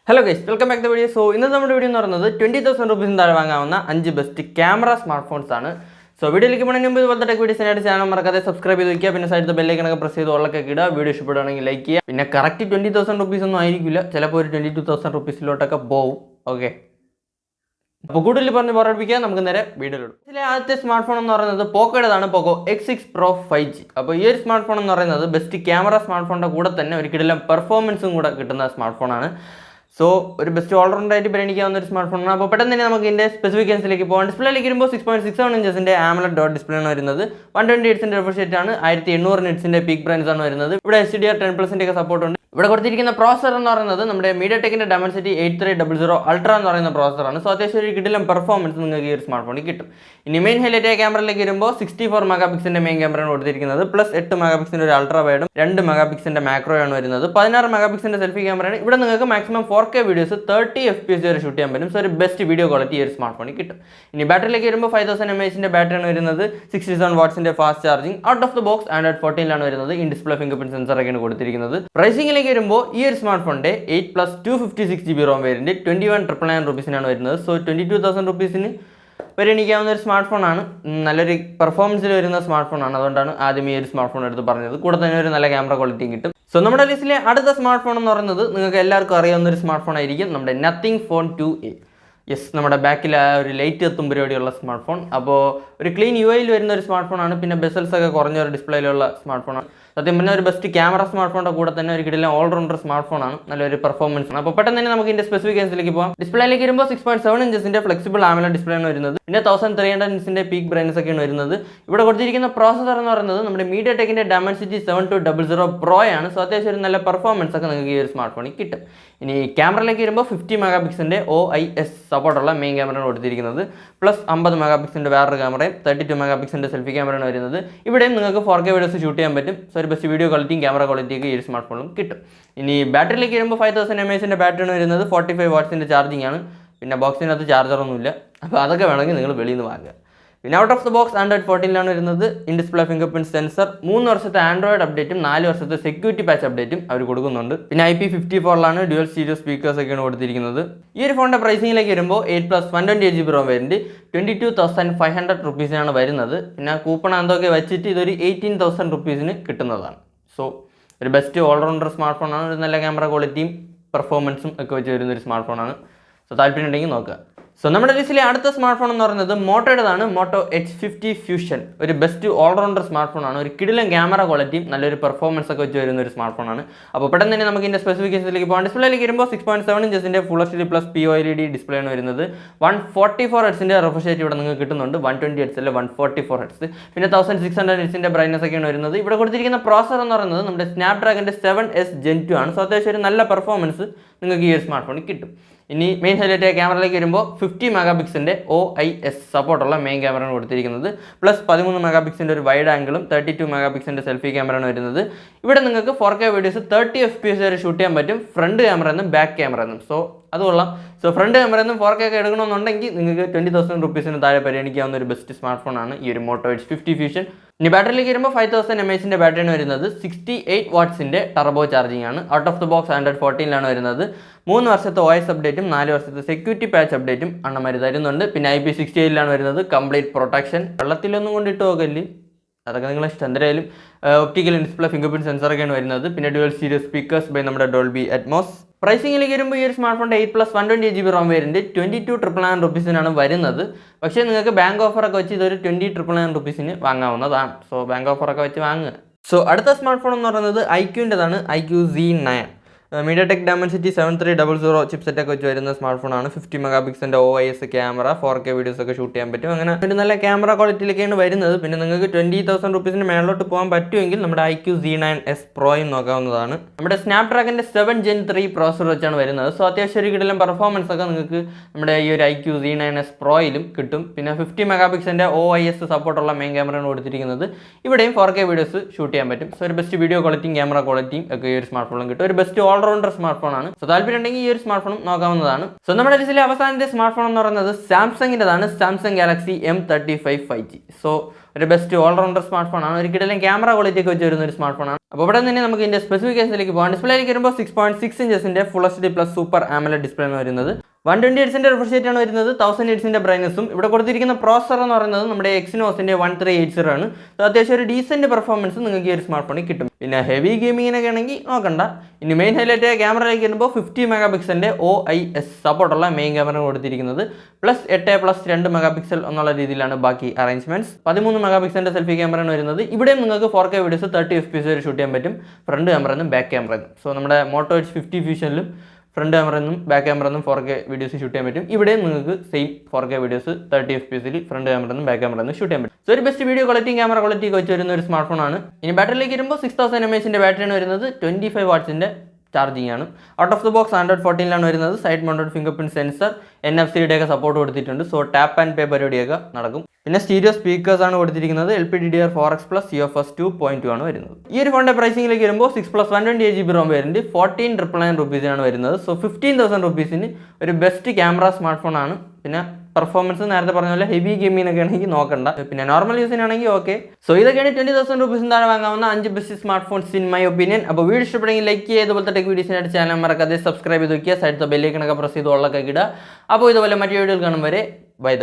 Hello guys, welcome back to the video. So, in this video, 20,000 rupees in the 5 best camera smartphones. So, video like button number tech videos and channel subscribe to the side the bell icon press video like correct 20,000 rupees on 22,000 rupees okay. അപ്പോൾ കൂടുതൽ പറഞ്ഞ് പറയാതിരിക്കാൻ നമുക്ക് നേരെ വീഡിയോയിലോട്ട്. ഇതിലെ ആദ്യത്തെ smart phone എന്ന് പറയുന്നത് പോക്കോയുടേതാണ്, പോക്കോ X6 Pro 5G. അപ്പോൾ ഈ ഒരു സ്മാർട്ട് ഫോൺ എന്ന് പറയുന്നത് ബെസ്റ്റ് ക്യാമറ സ്മാർട്ട് ഫോണിൻ്റെ കൂടെ തന്നെ ഒരിക്കലും പെർഫോമൻസും കൂടെ കിട്ടുന്ന സ്മാർട്ട് ഫോണാണ്. സോ ഒരു ബെസ്റ്റ് ഓൾറൗണ്ടർ ആയിട്ട് പരിഗണിക്കാവുന്ന ഒരു സ്മാർട്ട് ഫോണാണ്. അപ്പോൾ പെട്ടെന്ന് തന്നെ നമുക്ക് ഇതിൻ്റെ സ്പെസിഫിക്കേഷനിലേക്ക് പോകാം. ഡിസ്പ്ലേയിലേക്ക് വരുമ്പോൾ 6.67 ഇഞ്ചസിൻ്റെ AMOLED ഡോട്ട് ഡിസ്പ്ലേ ആണ് വരുന്നത്. 120 ഹെർട്സിൻ്റെ റിഫ്രഷ് റേറ്റ് ആണ്. 1800 നിറ്റ്സിൻ്റെ പീക്ക് ബ്രൈറ്റ്നസ് ആണ് വരുന്നത്. ഇവിടെ HDR 10+ ഒക്കെ സപ്പോർട്ട് ഉണ്ട്. ഇവിടെ കൊടുത്തിരിക്കുന്ന പ്രോസസർ എന്ന് പറയുന്നത് നമ്മുടെ MediaTekന്റെ Dimensity 8300 Ultra എന്ന് പറയുന്ന പ്രോസസറാണ്. സോ അത്യാവശ്യം ഒരു കിടിലം പെർഫോമൻസ് നിങ്ങൾക്ക് ഈ ഒരു സ്മാർട്ട് ഫോണിൽ കിട്ടും. ഇനി മെയിൻ ഹൈലൈറ്റ് ആയ ക്യാമറയിലേക്ക് വരുമ്പോൾ 64 മെഗാപിക്സലിന്റെ മെയിൻ ക്യാമറയാണ് കൊടുത്തിരിക്കുന്നത്. പ്ലസ് 8 മെഗാപിക്സലിന്റെ ഒരു അൾട്രാ വൈഡും 2 മെഗാപിക്സലിന്റെ മാക്രോയാണ് വരുന്നത്. 16 മെഗാപിക്സലിന്റെ സെൽഫി ക്യാമറയാണ്. ഇവിടെ നിങ്ങൾക്ക് മാക്സിമം 4K വീഡിയോസ് 30 FPS വരെ ഷൂട്ട് ചെയ്യാൻ പറ്റും. സോ ഒരു ബെസ്റ്റ് വീഡിയോ ക്വാളിറ്റി ഈ ഒരു സ്മാർട്ട് ഫോണിൽ കിട്ടും. ഇനി ബാറ്ററിയിലേക്ക് വരുമ്പോൾ 5000 mAhന്റെ ബാറ്ററിയാണ് വരുന്നത്. 67 വാട്ട്സിന്റെ fast charging. Out of the box Android 14 വരുന്നത്. In display fingerprint sensor ഒക്കെയാണ് കൊടുത്തിരിക്കുന്നത്. പ്രൈസിംഗിലേക്ക് വരുമ്പോൾ ഈ ഒരു സ്മാർട്ട് ഫോണിന്റെ 8+ 256GB ROM വേരിയന്റ് 21,999 rupees വരുന്നത്. സോ 22,000 rupeesന് പരിഗണിക്കാവുന്ന ഒരു സ്മാർട്ട് ഫോണാണ്. നല്ലൊരു പെർഫോമൻസിൽ വരുന്ന സ്മാർട്ട് ഫോണാണ്. അതുകൊണ്ടാണ് ആദ്യം ഈ ഒരു സ്മാർട്ട് ഫോൺ എടുത്ത് പറഞ്ഞത്. കൂടെ തന്നെ ഒരു നല്ല ക്യാമറ ക്വാളിറ്റിയും കിട്ടും. സോ നമ്മുടെ ലിസ്റ്റിലെ അടുത്ത സ്മാർട്ട് ഫോൺ എന്ന് പറയുന്നത് നിങ്ങൾക്ക് എല്ലാവർക്കും അറിയാവുന്ന ഒരു സ്മാർട്ട് ഫോൺ ആയിരിക്കും, നമ്മുടെ നത്തിങ് ഫോൺ 2A. യെസ്, നമ്മുടെ ബാക്കിൽ ആ ഒരു ലൈറ്റ് എത്തും പരിപാടിയുള്ള സ്മാർട്ട് ഫോൺ. അപ്പോൾ ഒരു ക്ലീൻ UI വരുന്ന ഒരു സ്മാർട്ട് ഫോണാണ്. പിന്നെ ബെസൽസ് ഒക്കെ കുറഞ്ഞ ഒരു ഡിസ്പ്ലേയിലുള്ള സ്മാർട്ട് ഫോണാണ്. സത്യം പറഞ്ഞാൽ ഒരു ബെസ്റ്റ് ക്യാമറ സ്മാർട്ട് ഫോണിൻ്റെ കൂടെ തന്നെ ഒരു കിടിലൻ ഓൾറൗണ്ടർ സ്മാർട്ട് ഫോണാണ്. നല്ലൊരു പെർഫോമൻസ് ആണ്. അപ്പോൾ പെട്ടെന്ന് തന്നെ നമുക്ക് ഇതിൻ്റെ സ്പെസിഫിക്കേഷനിലേക്ക് പോകാം. ഡിസ്പ്ലേയിലേക്ക് വരുമ്പോൾ 6.7 ഇഞ്ചസിൻ്റെ ഫ്ലെക്സിബിൾ AMOLED ഡിസ്പ്ലേ ആണ് വരുന്നത്. പിന്നെ 1300 നിറ്റ്സിൻ്റെ പീക്ക് ബ്രൈറ്റ്നസ് ഒക്കെയാണ് വരുന്നത്. ഇവിടെ കൊടുത്തിരിക്കുന്ന പ്രോസസർ എന്ന് പറയുന്നത് നമ്മുടെ MediaTekന്റെ Dimensity 7200 Pro ആണ്. സോ അത്യാവശ്യം ഒരു നല്ല പെർഫോമൻസ് ഒക്കെ നിങ്ങൾക്ക് ഈ ഒരു സ്മാർട്ട് ഫോണിൽ കിട്ടും. ഇനി ക്യാമറയിലേക്ക് വരുമ്പോൾ 50 മെഗാപിക്സലിൻ്റെ OIS സപ്പോർട്ടുള്ള മെയിൻ ക്യാമറയാണ് കൊടുത്തിരിക്കുന്നത്. പ്ലസ് 50 മെഗാപിക്സലിൻ്റെ വേറൊരു ക്യാമറയും 32 മെഗാപിക്സലിൻ്റെ സെൽഫി ക്യാമറയാണ് വരുന്നത്. ഇവിടെയും നിങ്ങൾക്ക് 4K വീഡിയോസ് ഷൂട്ട് ചെയ്യാൻ പറ്റും. സോ ഒരു ബെസ്റ്റ് വീഡിയോ ക്വാളിറ്റിയും ക്യാമറ ക്വാളിറ്റിയൊക്കെ ഈ ഒരു സ്മാർട്ട് ഫോണിലും കിട്ടും. ഇനി ബാറ്ററിയിലേക്ക് വരുമ്പോൾ 5000 mAhന്റെ ബാറ്ററിയാണ് വരുന്നത്. 45 വാട്ട്സിൻ്റെ ചാർജിങ് ആണ്. പിന്നെ ബോക്സിനകത്ത് ചാർജറൊന്നുമില്ല. അപ്പോൾ അതൊക്കെ വേണമെങ്കിൽ നിങ്ങൾ വെളിയിൽ നിന്ന് വാങ്ങുക. പിന്നെ out of the box Android 14 വരുന്നത്. In display fingerprint sensor, 3 വർഷത്തെ ആൻഡ്രോയിഡ് അപ്ഡേറ്റും 4 വർഷത്തെ സെക്യൂരിറ്റി പാച്ച് അപ്ഡേറ്റും അവർ കൊടുക്കുന്നുണ്ട്. പിന്നെ IP54 ഡ്യുവൽ സ്റ്റീരിയോ സ്പീക്കേഴ്സ് ഒക്കെയാണ് കൊടുത്തിരിക്കുന്നത്. ഈ ഒരു ഫോണിന്റെ പ്രൈസിംഗിലേക്ക് വരുമ്പോൾ 8+ 128GB ROM വേരിയന്റ് 22,500 rupeesനാണ് വരുന്നത്. പിന്നെ കൂപ്പൺ എന്തൊക്കെ വെച്ചിട്ട് ഇതൊരു 18,000 rupeesന് കിട്ടുന്നതാണ്. സോ ഒരു ബെസ്റ്റ് ഓൾറൗണ്ടർ സ്മാർട്ട് ഫോണാണ്. ഒരു നല്ല ക്യാമറ ക്വാളിറ്റിയും പെർഫോമൻസും ഒക്കെ വെച്ച് വരുന്നൊരു സ്മാർട്ട് ഫോണാണ്. സോ താല്പര്യം ഉണ്ടെങ്കിൽ നോക്കുക. സോ നമ്മുടെ ലിസ്റ്റിലെ അടുത്ത സ്മാർട്ട് ഫോൺ എന്ന് പറയുന്നത് മോട്ടോയുടേതാണ്, മോട്ടോ H50 Fusion. ഒരു ബെസ്റ്റ് ഓൾറൗണ്ടർ സ്മാർട്ട് ഫോണാണ്. ഒരു കിടിലൻ ക്യാമറ ക്വാളിറ്റിയും നല്ലൊരു പെർഫോമൻസ് ഒക്കെ വെച്ച് വരുന്ന ഒരു സ്മാർട്ട് ഫോണാണ്. അപ്പോൾ പെട്ടെന്ന് തന്നെ നമുക്ക് ഇതിൻ്റെ സ്പെസിഫിക്കേഷനിലേക്ക് പോകാം. ഡിസ്പ്ലേയിലേക്ക് വരുമ്പോൾ 6.7 ഇഞ്ചസിൻ്റെ full HD plus POLED display ആണ് വരുന്നത്. 144 ഹെർട്സിൻ്റെ റിഫ്രഷ് റേറ്റ് ഇവിടെ നിങ്ങൾക്ക് കിട്ടുന്നുണ്ട്. 120 ഹെർട്സ് അല്ല, 144 ഹെർട്സ്. പിന്നെ 1600 നിറ്റ്സിൻ്റെ ബ്രൈറ്റ്നസ് ഒക്കെയാണ് വരുന്നത്. ഇവിടെ കൊടുത്തിരിക്കുന്ന പ്രോസസർ എന്ന് പറയുന്നത് നമ്മുടെ സ്നാപ്ഡ്രാഗൻ്റെ 7S Gen 2 ആണ്. സോ അത്യാവശ്യം ഒരു നല്ല പെർഫോമൻസ് നിങ്ങൾക്ക് ഈ ഒരു സ്മാർട്ട് ഫോണിൽ കിട്ടും. ഇനി മെയിൻ ഹൈലൈറ്റ് ക്യാമറയിലേക്ക് വരുമ്പോൾ 50 മെഗാപിക്സലിൻ്റെ OIS സപ്പോർട്ടുള്ള മെയിൻ ക്യാമറയാണ് കൊടുത്തിരിക്കുന്നത്. പ്ലസ് 13 മെഗാപിക്സലിൻ്റെ ഒരു വൈഡ് ആംഗിളും 32 മെഗാപിക്സലിൻ്റെ സെൽഫി ക്യാമറയാണ് വരുന്നത്. ഇവിടെ നിങ്ങൾക്ക് 4K വീഡിയോസ് 30 FPS വരെ ഷൂട്ട് ചെയ്യാൻ പറ്റും, ഫ്രണ്ട് ക്യാമറ എന്നും ബാക്ക് ക്യാമറ എന്നും. സോ അത് കൊള്ളാം. സോ ഫ്രണ്ട് ക്യാമറ എന്നും 4K ഒക്കെ എടുക്കണമെന്നുണ്ടെങ്കിൽ നിങ്ങൾക്ക് 20,000 rupeesന് താഴെ പരിഗണിക്കാവുന്ന ഒരു ബെസ്റ്റ് സ്മാർട്ട് ഫോണാണ് ഈ ഒരു മോട്ടോ H50 Fusion. ഇനി ബാറ്ററിയിലേക്ക് വരുമ്പോൾ 5000 mAhന്റെ ബാറ്ററിയാണ് വരുന്നത്. 68 വാട്ട്സിൻ്റെ ടർബോ ചാർജിങ് ആണ്. Out of the box Android 14 വരുന്നത്. 3 വർഷത്തെ OS അപ്ഡേറ്റും 4 വർഷത്തെ സെക്യൂരിറ്റി പാച്ച് അപ്ഡേറ്റും അണ്ണന്മാർ തരുന്നുണ്ട്. പിന്നെ IP68 വരുന്നത്. Complete protection. വെള്ളത്തിലൊന്നും കൊണ്ടിട്ട് പോകല്ലേ, അതൊക്കെ നിങ്ങളെ ഇഷ്ടം. എന്തായാലും ഒപ്റ്റിക്കൽ ഡിസ്പ്ലേ ഫിംഗർ പ്രിന്റ് സെൻസറൊക്കെയാണ് വരുന്നത്. പിന്നെ ഡ്യുവൽ സ്റ്റീരിയോ സ്പീക്കേഴ്സ് ബൈ നമ്മുടെ Dolby Atmos. പ്രൈസിംഗിലേക്ക് വരുമ്പോൾ ഈ ഒരു സ്മാർട്ട് ഫോണിൻ്റെ 8+ 128GB ROM വേരിയന്റ് 22,999 rupeesനാണ് വരുന്നത്. പക്ഷേ നിങ്ങൾക്ക് ബാങ്ക് ഓഫറൊക്കെ വെച്ച് ഇതൊരു 20,999 rupeesന് വാങ്ങാവുന്നതാണ്. സോ ബാങ്ക് ഓഫറൊക്കെ വെച്ച് വാങ്ങുക. സോ അടുത്ത സ്മാർട്ട് ഫോൺ എന്ന് പറയുന്നത് iQൻ്റെതാണ്, iQ Z9. MediaTek Dimensity 7300 chipset ഒക്കെ വെച്ച് വരുന്ന സ്മാർട്ട് ഫോണാണ്. 50 മെഗാപിക്സലിൻ്റെ OIS ക്യാമറ, 4K വീഡിയോസ് ഒക്കെ ഷൂട്ട് ചെയ്യാൻ പറ്റും. അങ്ങനെ ഒരു നല്ല ക്യാമറ ക്വാളിറ്റിയിലേക്കാണ് വരുന്നത്. പിന്നെ നിങ്ങൾക്ക് 20,000 rupeesന് മേളിലോട്ട് പോകാൻ പറ്റുമെങ്കിൽ നമ്മുടെ iQ Z9S Proയും നോക്കാവുന്നതാണ്. നമ്മുടെ സ്നാപ്ഡ്രാഗൻ്റെ 7 Gen 3 പ്രോസസർ വെച്ചാണ് വരുന്നത്. സോ അത്യാവശ്യം ഒരു കിടിലൻ പെർഫോമൻസ് ഒക്കെ നിങ്ങൾക്ക് നമ്മുടെ ഈ ഒരു iQ Z9S Proയിലും കിട്ടും. പിന്നെ 50 മെഗാപിക്സലിൻ്റെ OIS സപ്പോർട്ടുള്ള മെയിൻ ക്യാമറയാണ് കൊടുത്തിരിക്കുന്നത്. ഇവിടെയും 4K വീഡിയോസ് ഷൂട്ട് ചെയ്യാൻ പറ്റും. സോ ഒരു ബെസ്റ്റ് വീഡിയോ ക്വാളിറ്റിയും ക്യാമറ ക്വാളിറ്റിയും ഒക്കെ ഈ ഒരു സ്മാർട്ട് ഫോണിലും കിട്ടും. ഒരു ബെസ്റ്റ് ഓൾറൗണ്ടർ സ്മാർട്ട് ഫോണാണ്. സോ താല്പര്യം ഉണ്ടെങ്കിൽ ഈ ഒരു സ്മാർട്ട് ഫോണും നോക്കാവുന്നതാണ്. സോ നമ്മുടെ ലിസ്റ്റിലെ അവസാനത്തെ സ്മാർട്ട് ഫോൺ എന്ന് പറയുന്നത് സാംസങ്ങിൻ്റെതാണ്, Samsung Galaxy M35 5G. So ഒരു ബെസ്റ്റ് ഓൾറൗണ്ടർ സ്മാർട്ട് ഫോണാണ്. ഒരു കിടിലൻ ക്യാമറ ക്വാളിറ്റി ഒക്കെ വെച്ച് വരുന്ന ഒരു സ്മാർട്ട് ഫോണാണ്. അപ്പോൾ ഇവിടെ തന്നെ നമുക്ക് ഇതിൻ്റെ സ്പെസിഫിക്കേഷനിലേക്ക് പോകാം. ഡിസ്പ്ലേയിലേക്ക് വരുമ്പോൾ 6.6 ഇഞ്ചസിൻ്റെ full HD plus super AMOLED display ആണ് വരുന്നത്. 120 ഹെർട്സിൻ്റെ റിഫ്രഷ് റേറ്റ് ആണ് വരുന്നത്. 1000 ഹെർട്സിൻ്റെ ബ്രൈറ്റ്നസും. ഇവിടെ കൊടുത്തിരിക്കുന്ന പ്രോസസർ എന്ന് പറയുന്നത് നമ്മുടെ എക്സിനോസിൻ്റെ 1380 ആണ്. അത്യാവശ്യം ഒരു ഡീസൻറ്റ് പെർഫോമൻസ് നിങ്ങൾക്ക് ഈ ഒരു സ്മാർട്ട് ഫോണിൽ കിട്ടും. പിന്നെ ഹെവി ഗെയിമിങ്ങിനൊക്കെ ആണെങ്കിൽ നോക്കണ്ട. ഇനി മെയിൻ ഹൈലൈറ്റ് ക്യാമറയിലേക്ക് വരുമ്പോൾ 50 മെഗാ പിക്സലിൻ്റെ OIS സപ്പോർട്ടുള്ള മെയിൻ ക്യാമറ കൊടുത്തിരിക്കുന്നത്. +8+2 മെഗാ പിക്സൽ എന്നുള്ള രീതിയിലാണ് ബാക്കി അറേഞ്ച്മെന്റ്സ്. 13 മെഗാ പിക്സലിൻ്റെ സെൽഫി ക്യാമറയാണ് വരുന്നത്. ഇവിടെയും നിങ്ങൾക്ക് 4K വീഡിയോസ് 30 FPS വരെ ഷൂട്ട് ചെയ്യാൻ പറ്റും, ഫ്രണ്ട് ക്യാമറയും ബാക്ക് ക്യാമറയും. സോ നമ്മുടെ മോട്ടോ H50 ഫ്യൂഷനിലും ഫ്രണ്ട് ക്യാമറയും ബാക്ക് ക്യാമറയും 4K വീഡിയോസ് ഷൂട്ട് ചെയ്യാൻ പറ്റും. ഇവിടെയും നിങ്ങൾക്ക് same 4K videos 30 FPS front ക്യാമറയും ബാക്ക് ക്യാമറയും ഷൂട്ട് ചെയ്യാൻ പറ്റും. സോ ഒരു ബെസ്റ്റ് വീഡിയോ ക്വാളിറ്റിയും ക്യാമറ ക്വാളിറ്റി വെച്ച് വരുന്ന ഒരു സ്മാർട്ട് ഫോണാണ്. ഇനി ബാറ്ററിയിലേക്ക് വരുമ്പോൾ 6000 mAhന്റെ ബാറ്ററിയാണ് വരുന്നത്. 25 വാട്ട്സിൻ്റെ ചാർജിങ് ആണ്. Out of the box Android 14 വരുന്നത്. Side mounted fingerprint sensor, NFC-യുടെ ഒക്കെ സപ്പോർട്ട് കൊടുത്തിട്ടുണ്ട്. സോ ടാപ്പ് ആൻഡ് പേ പരിപാടിയൊക്കെ നടക്കും. പിന്നെ സ്റ്റീരിയോ സ്പീക്കേഴ്സ് ആണ് കൊടുത്തിരിക്കുന്നത്. LPDDR4X+ UFS 2.2 ആണ് വരുന്നത്. ഈ ഒരു ഫോണിന്റെ പ്രൈസിംഗിലേക്ക് വരുമ്പോൾ 6+128GB ROM വേരിയന്റ് 14,999 rupees വരുന്നത്. സോ 15,000 rupeesന് ഒരു ബെസ്റ്റ് ക്യാമറ സ്മാർട്ട് ഫോൺ ആണ്. പിന്നെ പെർഫോമൻസ് നേരത്തെ പറഞ്ഞ പോലെ ഹെവി ഗെയിമിനൊക്കെ ആണെങ്കിൽ നോക്കണ്ട. പിന്നെ നോർമൽ യൂസിനാണെങ്കിൽ ഓക്കെ. സോ ഇതൊക്കെയാണ് 20,000 rupees താഴെ വാങ്ങാവുന്ന 5 best smart phones in my opinion. അപ്പോൾ വീഡിയോ ഇഷ്ടപ്പെടുമെങ്കിൽ ലൈക്ക് ചെയ്യുക. ഇതുപോലത്തെ ടെക് വീഡിയോസിനായിട്ട് ചാനൽ മറക്കാതെ സബ്സ്ക്രൈബ് ചെയ്ത് വയ്ക്കുക. സൈഡിൽ ബെല്ലൈക്കണൊക്കെ പ്രസ് ചെയ്ത് ഉള്ളൊക്കെ ഇടുക. അപ്പോൾ ഇതുപോലെ മറ്റു വീഡിയോയിൽ കാണും വരെ ബൈ.